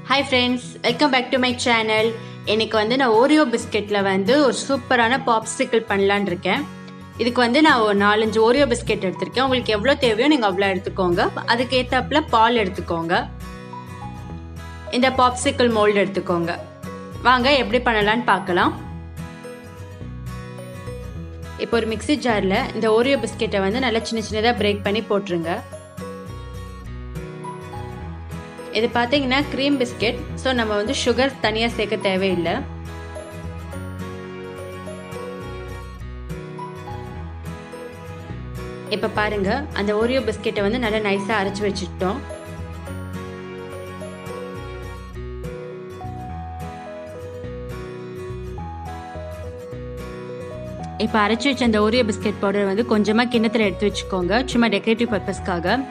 Hi friends, welcome back to my channel. இன்னைக்கு வந்து நான் ஓரியோ பிஸ்கெட்ல வந்து ஒரு சூப்பரான பாப்சிக்கிள் பண்ணலான்னு இருக்கேன். இதுக்கு வந்து நான் ஒரு 4-5 ஓரியோ பிஸ்கெட் எடுத்திருக்கேன். உங்களுக்கு எவ்வளோ தேவையோ நீங்கள் அவ்வளோ எடுத்துக்கோங்க. அதுக்கு ஏற்றாப்புல பால் எடுத்துக்கோங்க. இந்த பாப்சிக்கிள் மோல்டு எடுத்துக்கோங்க. வாங்க எப்படி பண்ணலான்னு பார்க்கலாம். இப்போ ஒரு மிக்ஸி ஜாரில் இந்த ஓரியோ பிஸ்கெட்டை வந்து நல்லா சின்ன சின்னதாக பிரேக் பண்ணி போட்டுருங்க. இது பார்த்தீங்கன்னா க்ரீம் பிஸ்கெட். ஸோ நம்ம வந்து சுகர் தனியாக சேர்க்க தேவையில்லை. இப்போ பாருங்க, அந்த ஓரியோ பிஸ்கெட்டை வந்து நல்லா நைஸாக அரைச்சி வச்சுக்கிட்டோம். இப்போ அரைச்சி வச்ச அந்த ஓரியோ பிஸ்கெட் பவுடர் வந்து கொஞ்சமாக கிண்ணத்தில் எடுத்து வச்சுக்கோங்க, சும்மா டெக்கரேட்டிவ் பர்பஸ்க்காக.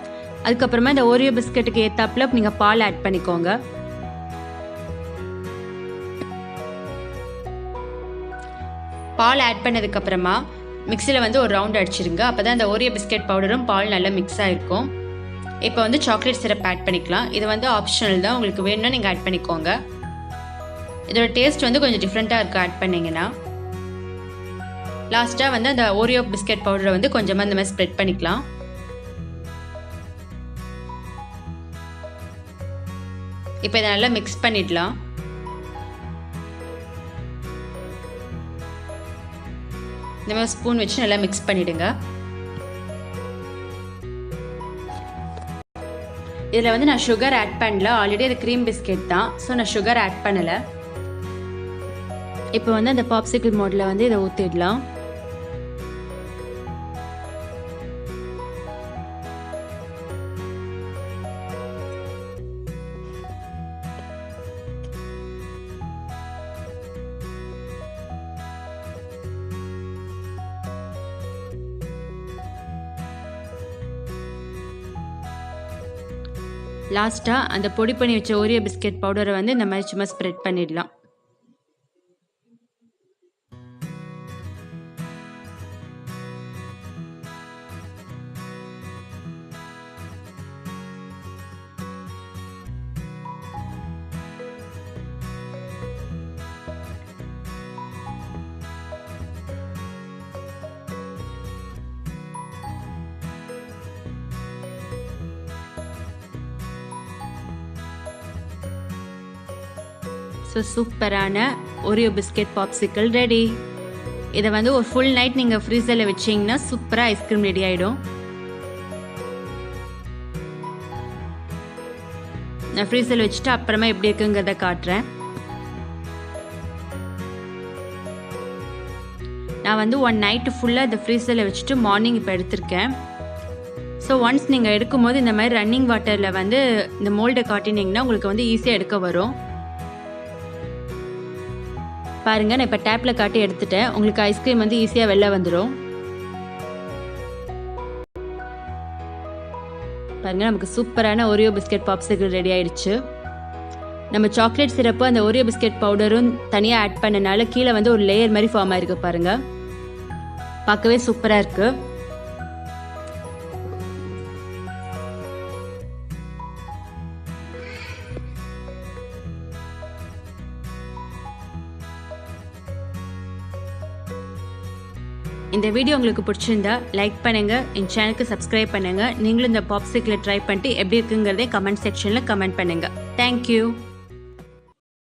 அதுக்கப்புறமா இந்த ஓரியோ பிஸ்கெட்டுக்கு ஏற்றாப்புல நீங்கள் பால் ஆட் பண்ணிக்கோங்க. பால் ஆட் பண்ணதுக்கப்புறமா மிக்சியில் வந்து ஒரு ரவுண்ட் அடிச்சிருங்க. அப்போ தான் அந்த ஓரியோ பிஸ்கெட் பவுடரும் பால் நல்லா மிக்ஸ் ஆகிருக்கும். இப்போ வந்து சாக்லேட் சிரப் ஆட் பண்ணிக்கலாம். இது வந்து ஆப்ஷனல் தான், உங்களுக்கு வேணும்னா நீங்கள் ஆட் பண்ணிக்கோங்க. இதோட டேஸ்ட் வந்து கொஞ்சம் டிஃப்ரெண்ட்டாக இருக்குது ஆட் பண்ணிங்கன்னா. லாஸ்ட்டாக வந்து அந்த ஓரியோ பிஸ்கெட் பவுடரை வந்து கொஞ்சமாக இந்த மாதிரி ஸ்ப்ரெட் பண்ணிக்கலாம். இப்போ இதை நல்லா மிக்ஸ் பண்ணிடலாம். இந்த மாதிரி ஸ்பூன் வச்சு நல்லா மிக்ஸ் பண்ணிடுங்க. இதில் வந்து நான் சுகர் ஆட் பண்ணல, ஆல்ரெடி அது க்ரீம் பிஸ்கெட் தான். ஸோ நான் சுகர் ஆட் பண்ணலை. இப்போ வந்து அந்த பாப்சிக்கிள் மோடில் வந்து இதை ஊற்றிடலாம். லாஸ்ட்டாக அந்த பொடி பண்ணி வச்ச ஓரியோ பிஸ்கெட் பவுடரை வந்து இந்த மாதிரி சும்மா ஸ்ப்ரெட் பண்ணிடலாம். ஸோ சூப்பரான ஓரியோ பிஸ்கெட் பாப்சிக்கிள் ரெடி. இதை வந்து ஒரு ஃபுல் நைட் நீங்கள் ஃப்ரீசரில் வச்சிங்கன்னா சூப்பராக ஐஸ்கிரீம் ரெடி ஆகிடும். நான் ஃப்ரீசரில் வச்சுட்டு அப்புறமா எப்படி இருக்குங்கிறத காட்டுறேன். நான் வந்து ஒன் நைட்டு ஃபுல்லாக இந்த ஃப்ரீசரில் வச்சுட்டு மார்னிங் இப்போ எடுத்திருக்கேன். ஸோ ஒன்ஸ் நீங்கள் எடுக்கும்போது இந்த மாதிரி ரன்னிங் வாட்டரில் வந்து இந்த மோல்டை காட்டினீங்கன்னா உங்களுக்கு வந்து ஈஸியாக எடுக்க வரும். பாருங்கள், நான் இப்போ டேப்பில் காட்டி எடுத்துட்டேன். உங்களுக்கு ஐஸ்கிரீம் வந்து ஈஸியாக வெளில வந்துடும். பாருங்கள், நமக்கு சூப்பரான ஓரியோ பிஸ்கெட் பாப்சிக்கிள் ரெடி ஆயிடுச்சு. நம்ம சாக்லேட் சிரப்பு அந்த ஓரியோ பிஸ்கெட் பவுடரும் தனியாக ஆட் பண்ணனால கீழே வந்து ஒரு லேயர் மாதிரி ஃபார்ம் ஆயிருக்கு. பாருங்கள், பார்க்கவே சூப்பராக இருக்குது. இந்த வீடியோ உங்களுக்கு பிடிச்சிருந்தா லைக் பண்ணுங்கள், என் சேனலுக்கு சப்ஸ்கிரைப் பண்ணுங்கள். நீங்களும் இந்த பாப்சிக்கிளை ட்ரை பண்ணிட்டு எப்படி இருக்குங்கிறதே கமெண்ட் செக்ஷனில் கமெண்ட் பண்ணுங்கள். தேங்க்யூ.